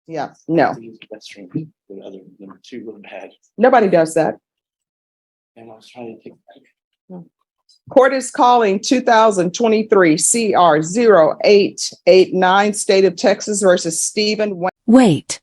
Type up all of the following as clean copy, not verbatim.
Yeah, no, That's true. The other number two would have had, nobody does that. and I was trying to take. Court is calling 2023 CR 0889, State of Texas versus Stephen. Wait.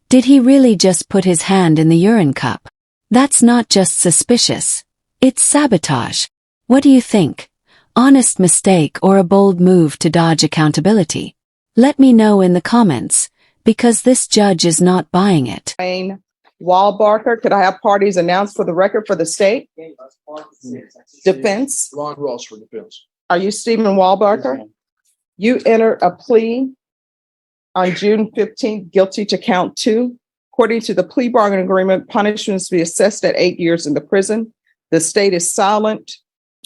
Did he really just put his hand in the urine cup? That's not just suspicious. It's sabotage. What do you think? Honest mistake or a bold move to dodge accountability? Let me know in the comments, because this judge is not buying it. Wayne Wallbarker, could I have parties announced for the record for the state? Defense. Ron Ross for defense. Are you Stephen Wallbarker? You entered a plea on June 15th, guilty to count 2. According to the plea bargain agreement, punishments be assessed at 8 years in the prison. The state is silent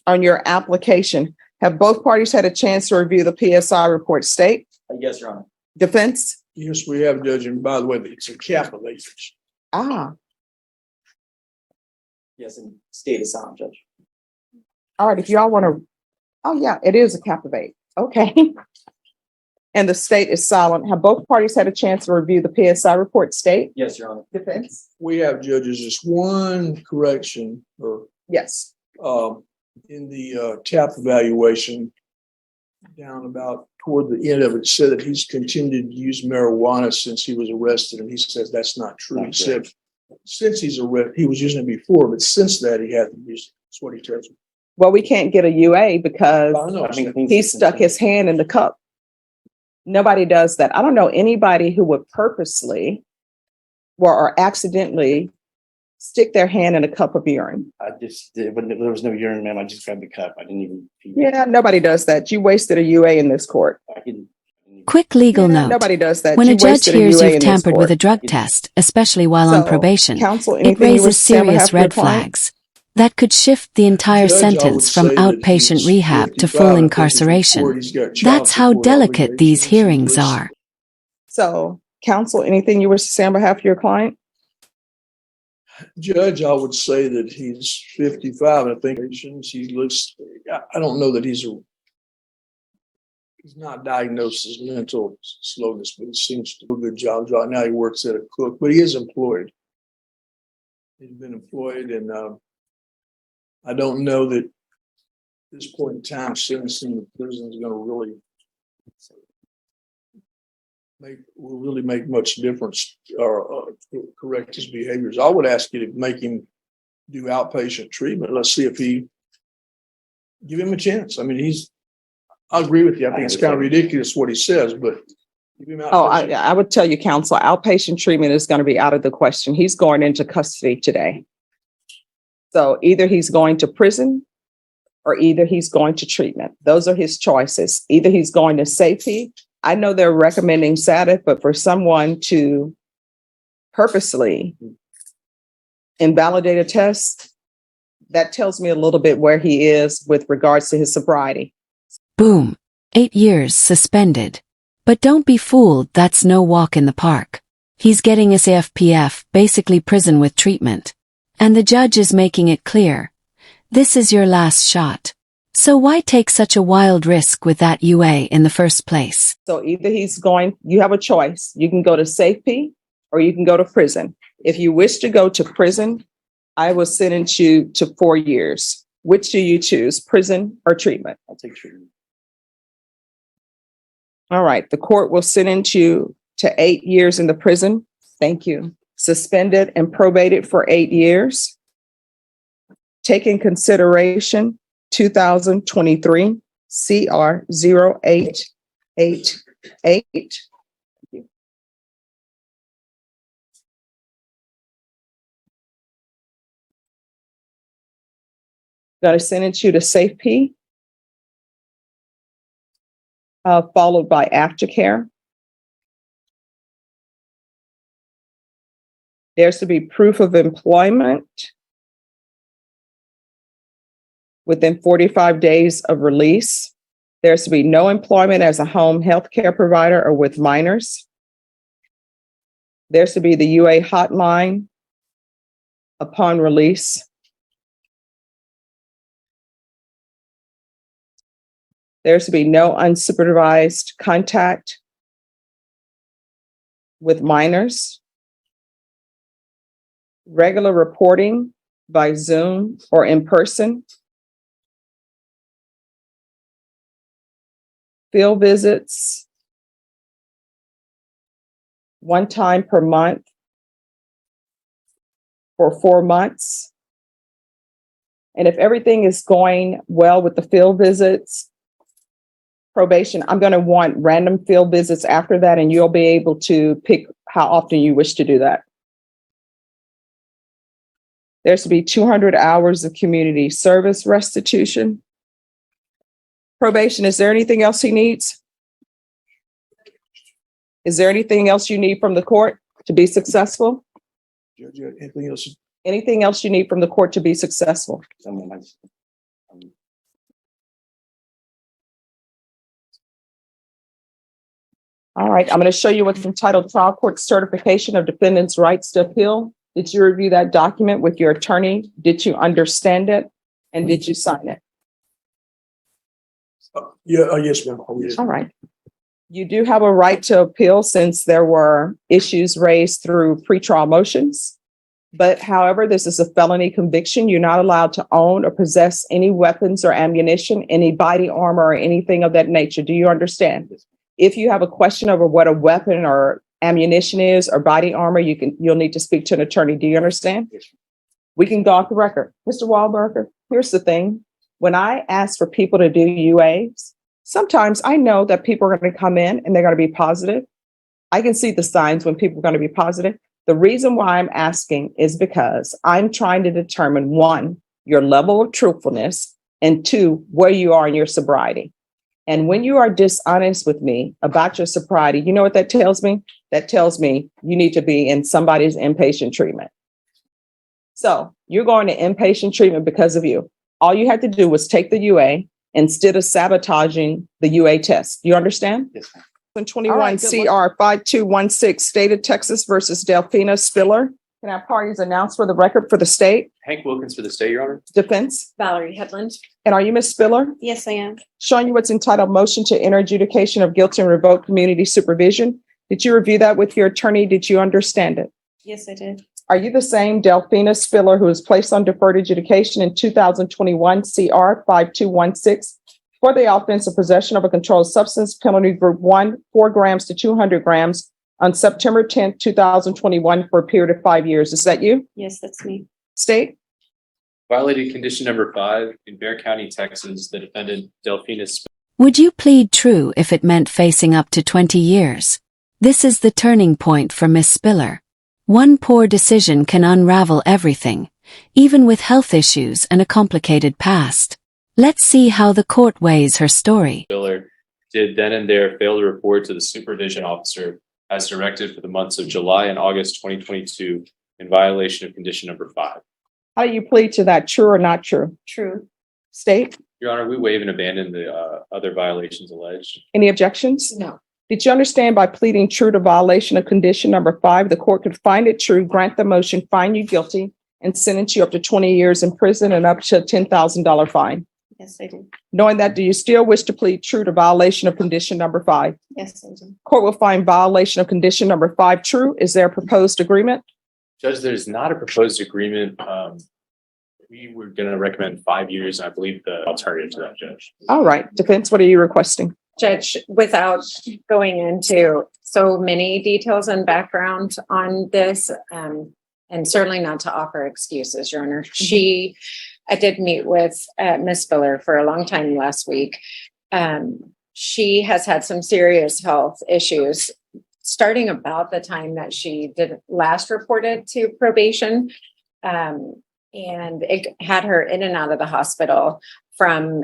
on your application. Have both parties had a chance to review the PSI report? State? Yes, Your Honor. Defense? Yes, we have, Judge, and by the way, it's a capital H. Ah, Yes, and state is silent, Judge. all right. If y'all want to, oh yeah, it is a captivate. Okay. And the state is silent. Have both parties had a chance to review the PSI report? State? Yes, Your Honor. Defense? We have, judges, just one correction or Yes. in the TAP evaluation down about toward the end of it said that he's continued to use marijuana since he was arrested, and he says that's not true. He said since he's arrested, he was using it before, but since that he hasn't used it. That's what he tells me. Well, we can't get a UA because I know. he stuck his hand in the cup. Nobody does that. I don't know anybody who would purposely or accidentally stick their hand in a cup of urine. I just did, but there was no urine, ma'am. I just grabbed the cup. I didn't even. Yeah, nobody does that. You wasted a UA in this court. I can. Quick legal Yeah, note. nobody does that. When You a judge wasted hears UA in you've this tampered with court. a drug test, especially while on So, probation, counsel, it anything you wish raises to say on behalf serious of your red client? flags that could shift the entire Judge, I would sentence from say that outpatient he's rehab to 55. full I think his incarceration. report, he's got child That's how support delicate these obligations. hearings He's are. So, counsel, anything you wish to say on behalf of your client? Judge, I would say that he's 55, and I think he looks. I don't know that he's not diagnosed as mental slowness, but he seems to do a good job. Right now, he works at a cook, but he is employed. He's been employed, and I don't know that at this point in time, sentencing the prison is going to really make much difference or correct his behaviors. I would ask you to make him do outpatient treatment. Let's see if give him a chance. I mean, I agree with you. I think it's kind of ridiculous what he says, but give him outpatient. I would tell you, counsel, outpatient treatment is going to be out of the question. He's going into custody today. So either he's going to prison or either he's going to treatment. Those are his choices. Either he's going to safety. I know they're recommending SADF, but for someone to purposely invalidate a test, that tells me a little bit where he is with regards to his sobriety. Boom. 8 years suspended. But don't be fooled, that's no walk in the park. He's getting his AFPF, basically prison with treatment. And the judge is making it clear. This is your last shot. So why take such a wild risk with that UA in the first place? So either you have a choice. You can go to safety or you can go to prison. If you wish to go to prison, I will sentence you to 4 years. Which do you choose, prison or treatment? I'll take treatment. All right. The court will sentence you to 8 years in the prison. Thank you. Suspended and probated for 8 years. Take in consideration 2023 CR 0888. Got to sentence you to Safe P, followed by aftercare. There's to be proof of employment within 45 days of release. There's to be no employment as a home health care provider or with minors. There's to be the UA hotline upon release. There's to be no unsupervised contact with minors, regular reporting by Zoom or in person, field visits one time per month for 4 months. And if everything is going well with the field visits, probation, I'm going to want random field visits after that, and you'll be able to pick how often you wish to do that. There's to be 200 hours of community service restitution. Probation, is there anything else he needs? Is there anything else you need from the court to be successful? Judge, you got anything else? Anything else you need from the court to be successful? All right, I'm going to show you what's entitled Trial Court Certification of Defendant's Rights to Appeal. Did you review that document with your attorney? Did you understand it? And did you sign it? Yes, ma'am. Oh, yes. All right. You do have a right to appeal since there were issues raised through pretrial motions. But however, this is a felony conviction. You're not allowed to own or possess any weapons or ammunition, any body armor or anything of that nature. Do you understand? If you have a question over what a weapon or ammunition is or body armor, you'll need to speak to an attorney. Do you understand? We can go off the record. Mr. Wahlberger, here's the thing. When I ask for people to do UAs, sometimes I know that people are going to come in and they're going to be positive. I can see the signs when people are going to be positive. The reason why I'm asking is because I'm trying to determine, one, your level of truthfulness, and two, where you are in your sobriety. And when you are dishonest with me about your sobriety, you know what that tells me? That tells me you need to be in somebody's inpatient treatment. So you're going to inpatient treatment because of you. All you had to do was take the UA instead of sabotaging the UA test. You understand? Yes, ma'am. 21 CR 5216, State of Texas versus Delphina Spiller. Can our parties announce for the record for the state? Hank Wilkins for the state, Your Honor. Defense. Valerie Headland. And are you Miss Spiller? Yes, I am. Showing you what's entitled Motion to Enter Adjudication of Guilt and Revoke Community Supervision. Did you review that with your attorney? Did you understand it? Yes, I did. Are you the same Delphina Spiller who was placed on deferred adjudication in 2021 CR 5216 for the offense of possession of a controlled substance, penalty group 1, 4 grams to 200 grams on September 10th, 2021 for a period of 5 years? Is that you? Yes, that's me. State? Violated condition number 5 in Bexar County, Texas. The defendant, Delphina Spiller. Would you plead true if it meant facing up to 20 years? This is the turning point for Miss Spiller. One poor decision can unravel everything, even with health issues and a complicated past. Let's see how the court weighs her story. Did then and there fail to report to the supervision officer as directed for the months of July and August 2022 in violation of condition number 5. How do you plead to that? True or not true? True. State? Your Honor, we waive and abandon the other violations alleged. Any objections? No. Did you understand by pleading true to violation of condition number 5, the court could find it true, grant the motion, find you guilty, and sentence you up to 20 years in prison and up to a $10,000 fine? Yes, I do. Knowing that, do you still wish to plead true to violation of condition number 5? Yes, I do. Court will find violation of condition number 5 true. Is there a proposed agreement? Judge, there's not a proposed agreement. We were going to recommend 5 years, and I believe the alternative to that, Judge. All right. Defense, what are you requesting? Judge, without going into so many details and background on this, and certainly not to offer excuses, Your Honor. I did meet with Ms. Spiller for a long time last week. She has had some serious health issues starting about the time that she did last reported to probation. And it had her in and out of the hospital from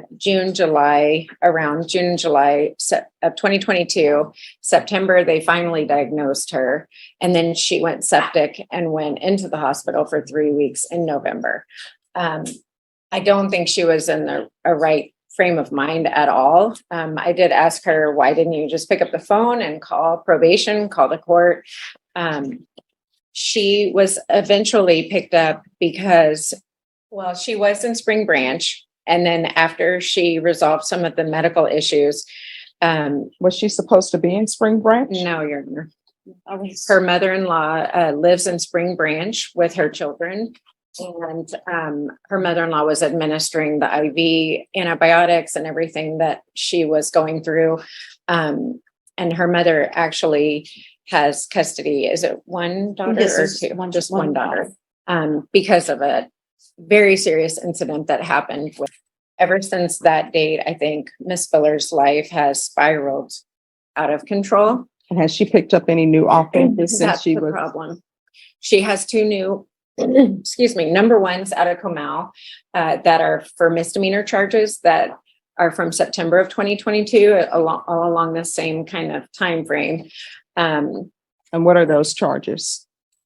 around June, July of 2022. September, they finally diagnosed her. And then she went septic and went into the hospital for 3 weeks in November. I don't think she was in a right frame of mind at all. I did ask her, why didn't you just pick up the phone and call probation, call the court? She was eventually picked up because, well, she was in Spring Branch. And then after she resolved some of the medical issues. Was she supposed to be in Spring Branch? No, Your Honor. Her mother-in-law lives in Spring Branch with her children. And her mother-in-law was administering the IV antibiotics and everything that she was going through. And her mother actually has custody. Is it one daughter Yes, or it's two? one- Just one one daughter. Because of a very serious incident that happened with. Ever since that date, I think Miss Fuller's life has spiraled out of control. And has she picked up any new offenses since That's she the was? problem. She has two new, excuse me, number ones out of Comal that are for misdemeanor charges that are from September of 2022, all along the same kind of time frame. And what are those charges?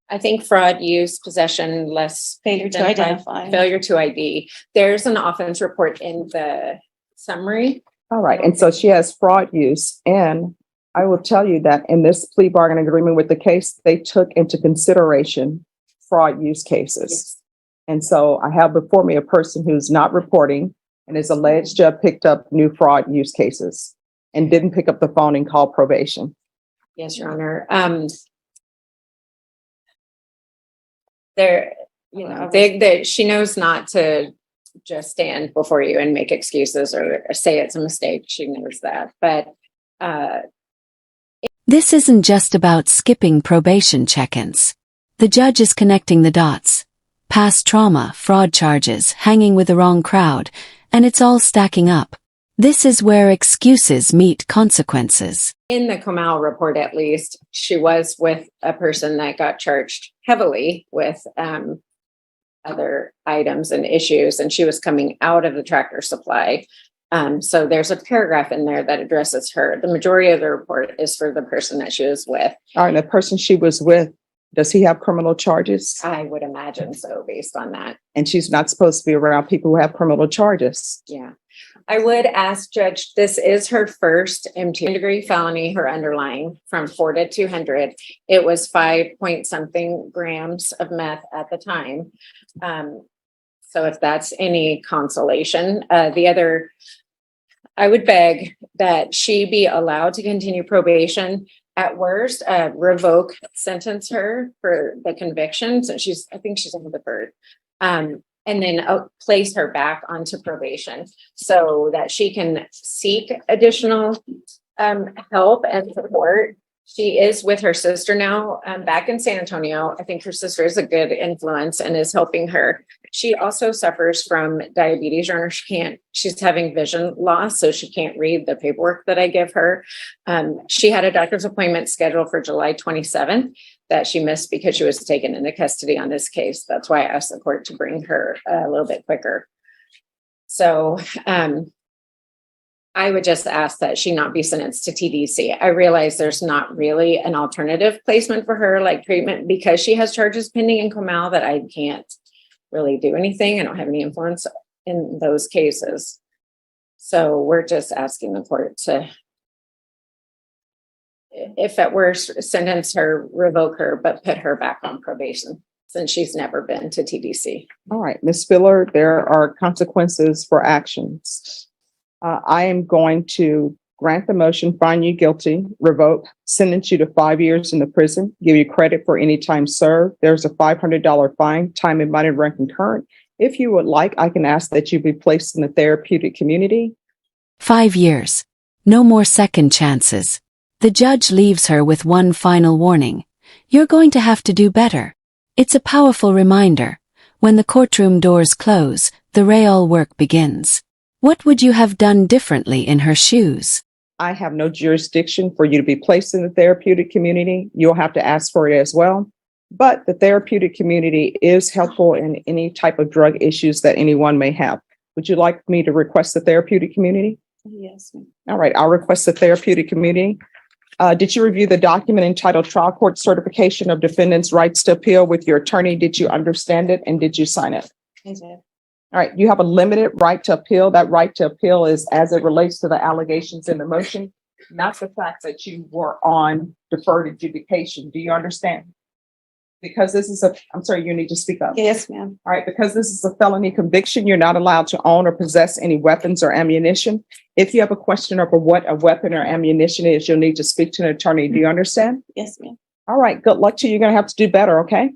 I think fraud, use, possession, less Failure to than five- identify. failure to ID. There's an offense report in the summary. All right, and so she has fraud use, and I will tell you that in this plea bargaining agreement with the case, they took into consideration fraud use cases. And so I have before me a person who's not reporting and is alleged to have picked up new fraud use cases and didn't pick up the phone and call probation. Yes, Your Honor. There, you know, she knows not to just stand before you and make excuses or say it's a mistake. She knows that, but This isn't just about skipping probation check-ins. The judge is connecting the dots. Past trauma, fraud charges, hanging with the wrong crowd, and it's all stacking up. This is where excuses meet consequences. in the Comal report, at least, she was with a person that got charged heavily with other items and issues, and she was coming out of the Tractor Supply. So there's a paragraph in there that addresses her. The majority of the report is for the person that she was with. All right, and the person she was with, does he have criminal charges? I would imagine so, based on that. And she's not supposed to be around people who have criminal charges. Yeah. I would ask Judge, this is her first MT degree felony, her underlying from 4 to 200. It was 5 point something grams of meth at the time. So if that's any consolation, I would beg that she be allowed to continue probation. At worst, revoke, sentence her for the convictions. And I think she's on the bird. And then place her back onto probation so that she can seek additional help and support. She is with her sister now back in San Antonio. I think her sister is a good influence and is helping her. She also suffers from diabetes, or she's having vision loss, so she can't read the paperwork that I give her. She had a doctor's appointment scheduled for July 27th that she missed because she was taken into custody on this case. That's why I asked the court to bring her a little bit quicker. So I would just ask that she not be sentenced to TDC. I realize there's not really an alternative placement for her, like treatment, because she has charges pending in Comal that I can't really do anything. I don't have any influence in those cases. So we're just asking the court to, if at worst, sentence her, revoke her, but put her back on probation since she's never been to TDC. All right, Ms. Spiller, there are consequences for actions. I am going to grant the motion, find you guilty, revoke, sentence you to 5 years in the prison, give you credit for any time served. There's a $500 fine, time and money rent concurrent. If you would like, I can ask that you be placed in the therapeutic community. 5 years. No more second chances. The judge leaves her with one final warning. You're going to have to do better. It's a powerful reminder. When the courtroom doors close, the real work begins. What would you have done differently in her shoes? I have no jurisdiction for you to be placed in the therapeutic community. You'll have to ask for it as well. But the therapeutic community is helpful in any type of drug issues that anyone may have. Would you like me to request the therapeutic community? Yes. All right, I'll request the therapeutic community. Did you review the document entitled Trial Court Certification of Defendant's Rights to Appeal with your attorney? Did you understand it and did you sign it? I did. All right, you have a limited right to appeal. That right to appeal is as it relates to the allegations in the motion, not the fact that you were on deferred adjudication. Do you understand? Because this is I'm sorry, you need to speak up. Yes, ma'am. All right, because this is a felony conviction, you're not allowed to own or possess any weapons or ammunition. If you have a question over what a weapon or ammunition is, you'll need to speak to an attorney. Do you understand? Yes, ma'am. All right, good luck to you. You're gonna have to do better, okay?